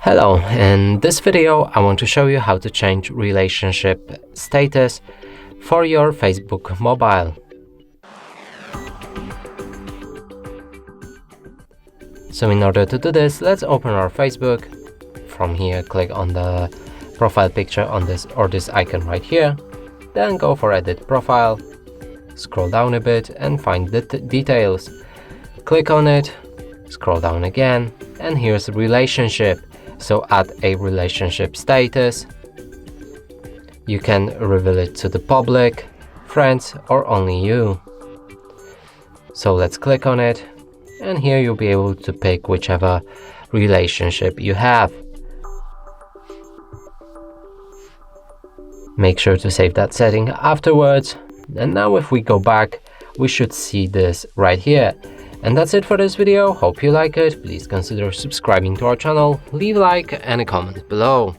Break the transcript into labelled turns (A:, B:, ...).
A: Hello, in this video I want to show you how to change relationship status for your Facebook mobile. So in order to do this, let's open our Facebook. From here, click on the profile picture on this icon right here. Then go for edit profile, scroll down a bit and find the details. Click on it, scroll down again, and here's relationship. So add a relationship status. You can reveal it to the public, friends, or only you. So let's click on it, and here you'll be able to pick whichever relationship you have. Make sure to save that setting afterwards. And now if we go back, we should see this right here. And that's it for this video. Hope you like it. Please consider subscribing to our channel, leave a like and a comment below.